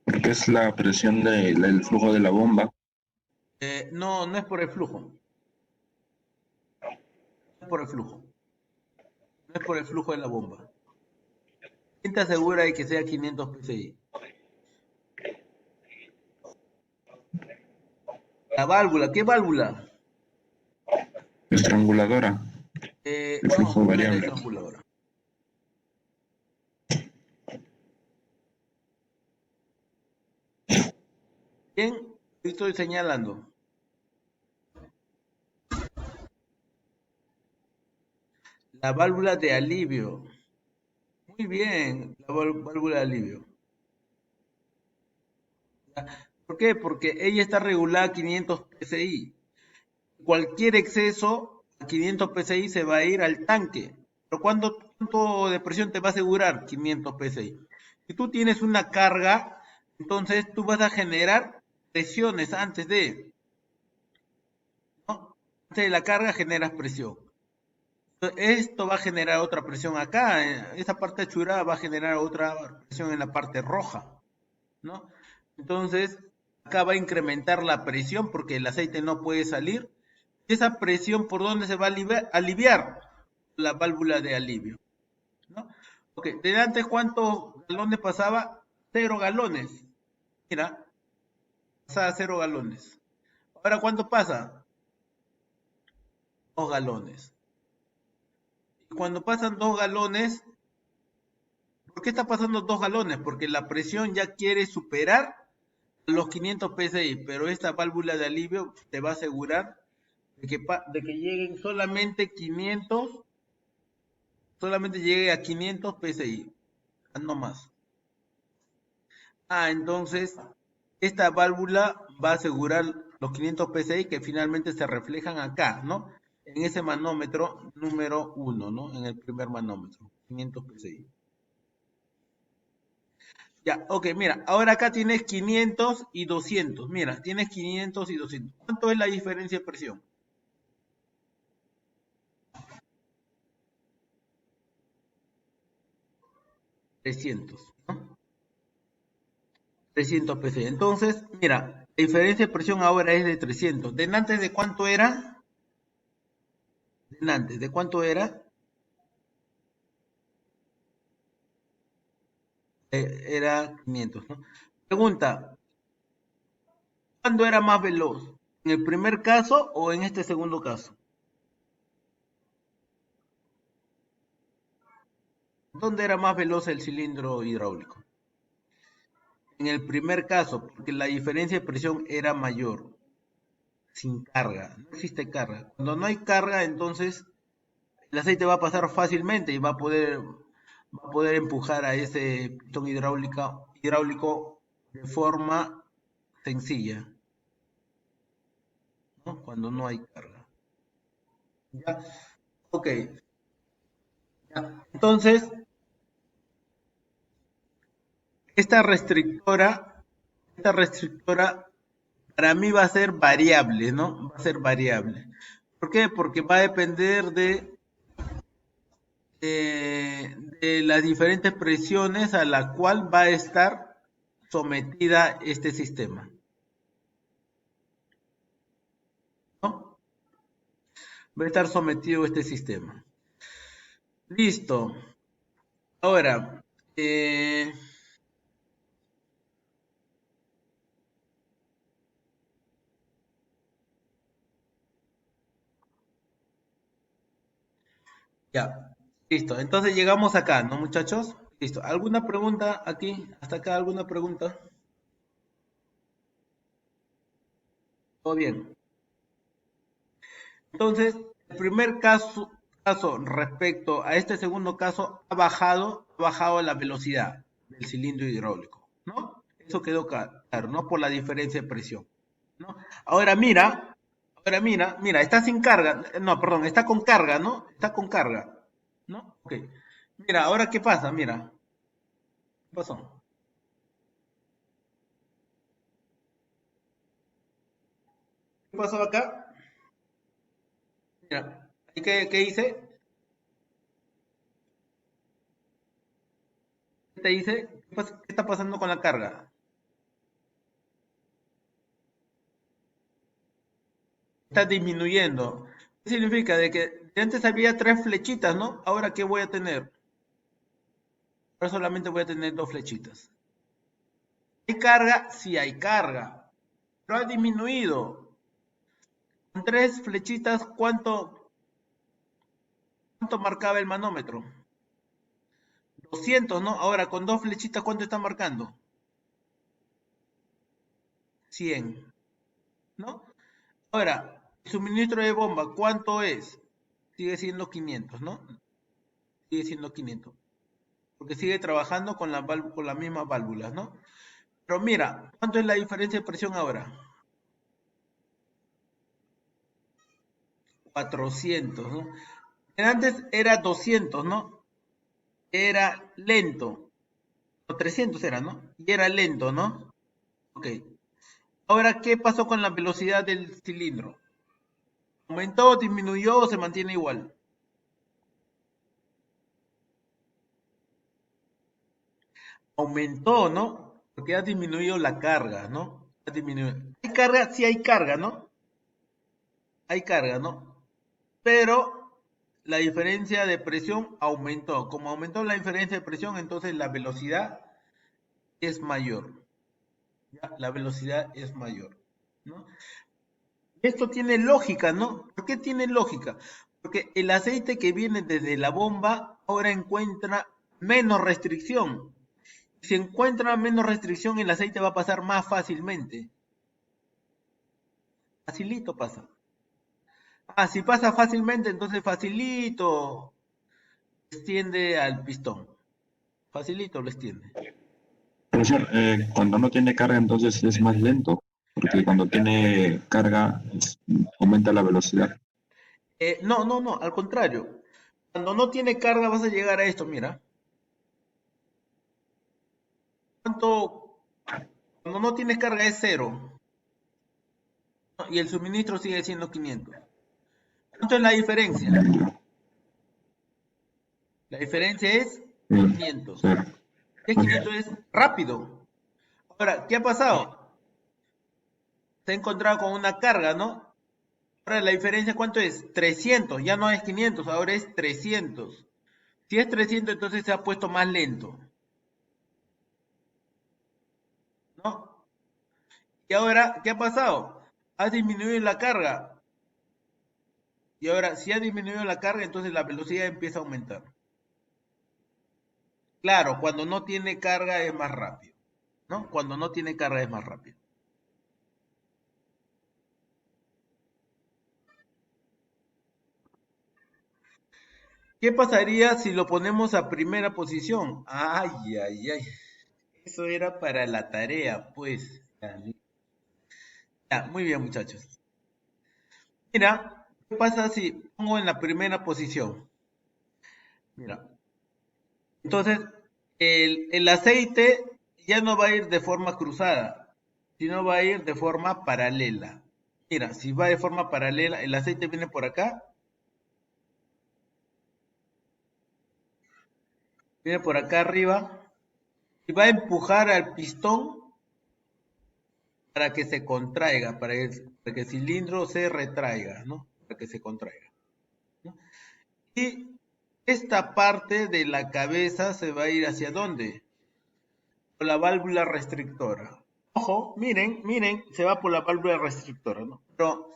Porque es la presión del flujo de la bomba. No, no es por el flujo. No es por el flujo. No es por el flujo de la bomba. ¿Quién te asegura de que sea 500 PSI? La válvula. ¿Qué válvula? Estranguladora, el No, flujo no es la variable. estranguladora. ¿Quién? Estoy señalando. La válvula de alivio. Muy bien, la válvula de alivio. ¿Por qué? Porque ella está regulada a 500 psi. Cualquier exceso a 500 psi se va a ir al tanque. Pero ¿cuánto de presión te va a asegurar? 500 psi. Si tú tienes una carga, entonces tú vas a generar presiones ¿no? Antes de la carga generas presión. Esto va a generar otra presión acá. Esta parte achurada va a generar otra presión en la parte roja, ¿no? Entonces, acá va a incrementar la presión porque el aceite no puede salir. Esa presión, ¿por dónde se va a aliviar? La válvula de alivio, ¿no? Ok, de antes, ¿cuántos galones pasaba? 0 galones. Mira, pasaba 0 galones. Ahora, ¿cuánto pasa? 2 galones. Y cuando pasan 2 galones, ¿por qué está pasando 2 galones? Porque la presión ya quiere superar los 500 psi, pero esta válvula de alivio te va a asegurar de que lleguen solamente llegue a 500 psi, no más. Entonces, esta válvula va a asegurar los 500 psi que finalmente se reflejan acá, ¿no? En ese manómetro número 1, ¿no? En el primer manómetro, 500 psi. Ya, ok, mira, ahora acá tienes 500 y 200. Mira, tienes 500 y 200. ¿Cuánto es la diferencia de presión? 300, ¿no? 300 psi. Entonces, mira, la diferencia de presión ahora es de 300. ¿Denantes de cuánto era? Denantes, ¿de cuánto era? Era 500, ¿no? Pregunta, ¿cuándo era más veloz? ¿En el primer caso o en este segundo caso? ¿Dónde era más veloz el cilindro hidráulico? En el primer caso, porque la diferencia de presión era mayor, sin carga, no existe carga. Cuando no hay carga, entonces el aceite va a pasar fácilmente y va a poder empujar a ese pistón hidráulico de forma sencilla, ¿no? Cuando no hay carga. ¿Ya? Ok. ¿Ya? Entonces, esta restrictora para mí va a ser variable, ¿no? Va a ser variable. ¿Por qué? Porque va a depender de las diferentes presiones a la cual va a estar sometida este sistema, ¿no? Va a estar sometido este sistema. Listo. Ahora, ya. Listo. Entonces llegamos acá, ¿no, muchachos? Listo. ¿Alguna pregunta aquí? ¿Hasta acá alguna pregunta? ¿Todo bien? Entonces, el primer caso respecto a este segundo caso ha bajado la velocidad del cilindro hidráulico, ¿no? Eso quedó claro, ¿no? Por la diferencia de presión, ¿no? Ahora mira, está sin carga, no, perdón, está con carga, ¿no? Está con carga, ¿no? Ok. Mira, ahora ¿qué pasa? Mira, ¿qué pasó? ¿Qué pasó acá? Mira, ¿y qué hice? ¿Qué te dice? ¿Qué está pasando con la carga? Está disminuyendo. ¿Qué significa? De que antes había 3 flechitas, ¿no? Ahora, ¿qué voy a tener? Ahora solamente voy a tener 2 flechitas. ¿Hay carga? Sí hay carga, pero ha disminuido. Con 3 flechitas, ¿cuánto marcaba el manómetro? 200, ¿no? Ahora, con 2 flechitas, ¿cuánto está marcando? 100, ¿no? Ahora, el suministro de bomba, ¿cuánto es? Sigue siendo 500, ¿no? Sigue siendo 500. Porque sigue trabajando con las mismas válvulas, ¿no? Pero mira, ¿cuánto es la diferencia de presión ahora? 400, ¿no? Antes era 200, ¿no? Era lento. O 300 era, ¿no? Y era lento, ¿no? Ok. Ahora, ¿qué pasó con la velocidad del cilindro? ¿Aumentó, disminuyó o se mantiene igual? Aumentó, ¿no? Porque ha disminuido la carga, ¿no? Ha disminuido. ¿Hay carga? Sí hay carga, ¿no? Hay carga, ¿no? Pero la diferencia de presión aumentó. Como aumentó la diferencia de presión, entonces la velocidad es mayor. ¿Ya? La velocidad es mayor, ¿no? Esto tiene lógica, ¿no? ¿Por qué tiene lógica? Porque el aceite que viene desde la bomba ahora encuentra menos restricción. Si encuentra menos restricción, el aceite va a pasar más fácilmente. Facilito pasa. Ah, si pasa fácilmente, entonces facilito extiende al pistón. Facilito lo extiende. Profesor, cuando no tiene carga entonces es más lento, porque cuando tiene carga aumenta la velocidad. No, no, no, al contrario. Cuando no tiene carga vas a llegar a esto, mira. ¿Cuánto? Cuando no tienes carga es 0, ¿no? Y el suministro sigue siendo 500. ¿Cuánto es la diferencia? La diferencia es Sí, 500. sí. Si es 500 es rápido. Ahora, ¿qué ha pasado? Se ha encontrado con una carga, ¿no? Ahora la diferencia, ¿cuánto es? 300, ya no es 500, ahora es 300. Si es 300, entonces se ha puesto más lento, ¿no? Y ahora, ¿qué ha pasado? Ha disminuido la carga. Y ahora, si ha disminuido la carga, entonces la velocidad empieza a aumentar. Claro, cuando no tiene carga es más rápido, ¿no? Cuando no tiene carga es más rápido. ¿Qué pasaría si lo ponemos a primera posición? Ay, ay, ay. Eso era para la tarea, pues. Ya, muy bien, muchachos. Mira, ¿qué pasa si pongo en la primera posición? Mira, entonces el aceite ya no va a ir de forma cruzada, sino va a ir de forma paralela. Mira, si va de forma paralela, el aceite viene por acá, viene por acá arriba, y va a empujar al pistón para que se contraiga, para que el cilindro se retraiga, ¿no? Para que se contraiga, ¿no? Y esta parte de la cabeza se va a ir hacia dónde? Por la válvula restrictora. Ojo, miren, miren, se va por la válvula restrictora, ¿no? Pero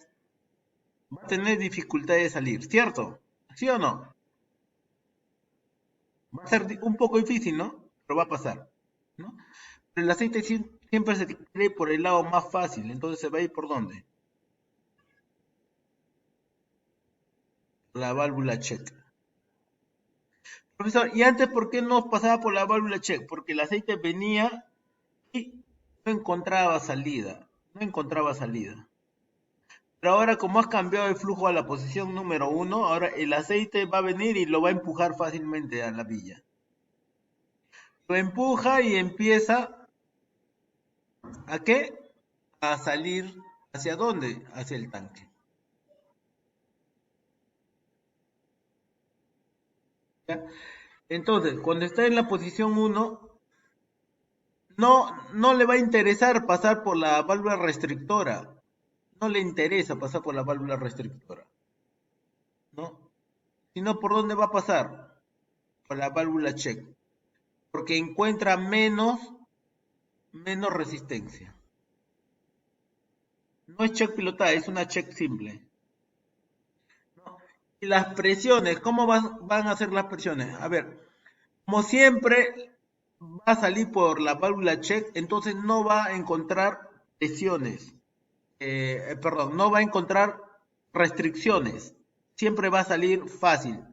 va a tener dificultad de salir, ¿cierto? ¿Sí o no? Va a ser un poco difícil, ¿no? Pero va a pasar, ¿no? Pero el aceite siempre se quiere ir por el lado más fácil, entonces se va a ir por dónde? La válvula check. Profesor, ¿y antes por qué no pasaba por la válvula check? Porque el aceite venía y no encontraba salida, no encontraba salida. Pero ahora como has cambiado el flujo a la posición número 1, ahora el aceite va a venir y lo va a empujar fácilmente a la villa. Lo empuja y empieza ¿a qué? A salir ¿hacia dónde? Hacia el tanque. ¿Ya? Entonces, cuando está en la posición 1, no le va a interesar pasar por la válvula restrictora. No le interesa pasar por la válvula restrictora, ¿no? Sino por dónde va a pasar, por la válvula check, porque encuentra menos resistencia. No es check pilotada, es una check simple, ¿no? Y las presiones, ¿cómo van a ser las presiones? A ver, como siempre va a salir por la válvula check, entonces no va a encontrar presiones, perdón, no va a encontrar restricciones, siempre va a salir fácil.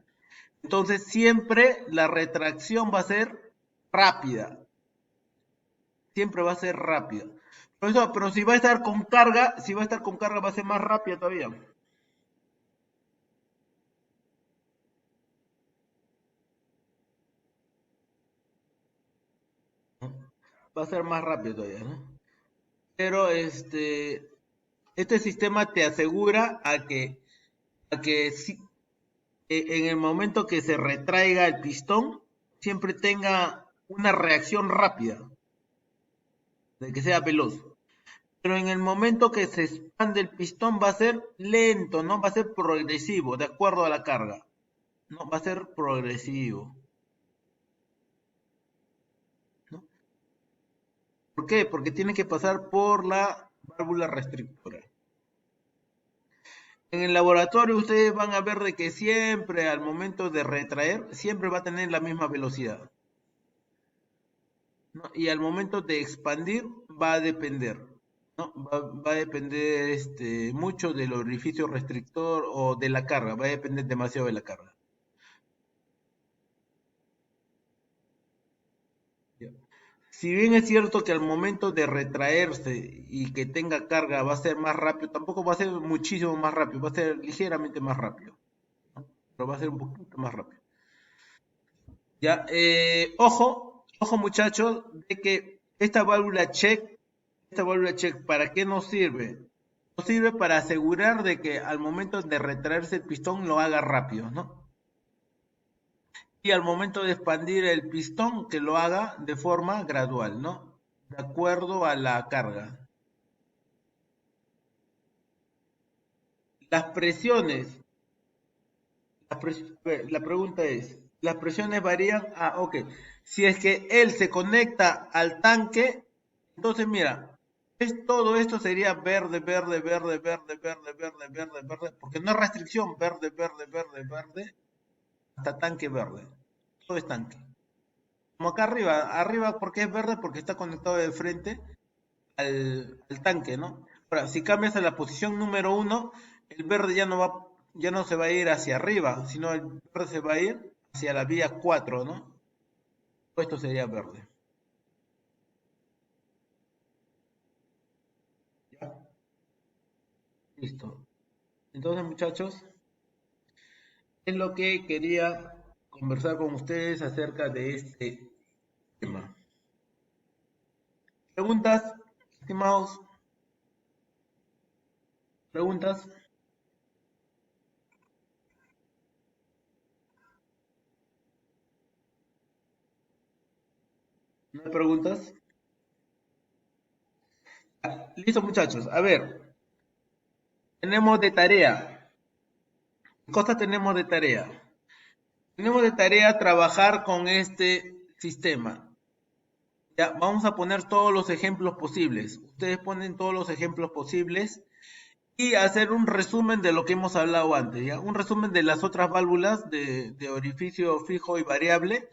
Entonces siempre la retracción va a ser rápida. Siempre va a ser rápida. Profesor, pero si va a estar con carga, va a ser más rápida todavía. Va a ser más rápido todavía, ¿no? Pero este sistema te asegura a que en el momento que se retraiga el pistón, siempre tenga una reacción rápida, de que sea veloz. Pero en el momento que se expande el pistón va a ser lento, ¿no? Va a ser progresivo, de acuerdo a la carga. No, va a ser progresivo, ¿no? ¿Por qué? Porque tiene que pasar por la válvula restrictora. En el laboratorio ustedes van a ver de que siempre al momento de retraer, siempre va a tener la misma velocidad, ¿no? Y al momento de expandir va a depender, ¿no? Va a depender mucho del orificio restrictor o de la carga, va a depender demasiado de la carga. Ya. Si bien es cierto que al momento de retraerse y que tenga carga va a ser más rápido, tampoco va a ser muchísimo más rápido, va a ser ligeramente más rápido, ¿no? Pero va a ser un poquito más rápido. Ya, ojo muchachos, de que esta válvula check, ¿para qué nos sirve? Nos sirve para asegurar de que al momento de retraerse el pistón lo haga rápido, ¿no? y al momento de expandir el pistón que lo haga de forma gradual, ¿no? De acuerdo a la carga. Las presiones, la pregunta es, ¿las presiones varían? Ah, ok. Si es que él se conecta al tanque, entonces mira, todo esto sería verde, verde, verde, verde, verde, verde, verde, verde, porque no es restricción, verde, verde, verde, verde, hasta tanque verde. Todo es tanque. Como acá arriba, arriba porque es verde, porque está conectado de frente al tanque, ¿no? Ahora, si cambias a la posición número 1, el verde ya no se va a ir hacia arriba, sino el verde se va a ir hacia la vía 4, ¿no? Esto sería verde. ¿Ya? Listo. Entonces, muchachos, es lo que quería conversar con ustedes acerca de este tema. ¿Preguntas, estimados? ¿Preguntas? ¿No hay preguntas? Listo, muchachos. A ver, tenemos de tarea. ¿Qué cosa tenemos de tarea? Tenemos de tarea trabajar con este sistema. Ya, vamos a poner todos los ejemplos posibles. Ustedes ponen todos los ejemplos posibles y hacer un resumen de lo que hemos hablado antes, ¿ya? Un resumen de las otras válvulas de orificio fijo y variable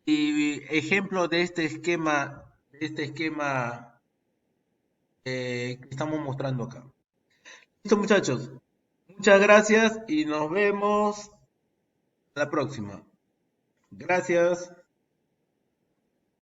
y ejemplo de este esquema que estamos mostrando acá. Listo, muchachos. Muchas gracias y nos vemos la próxima. Gracias.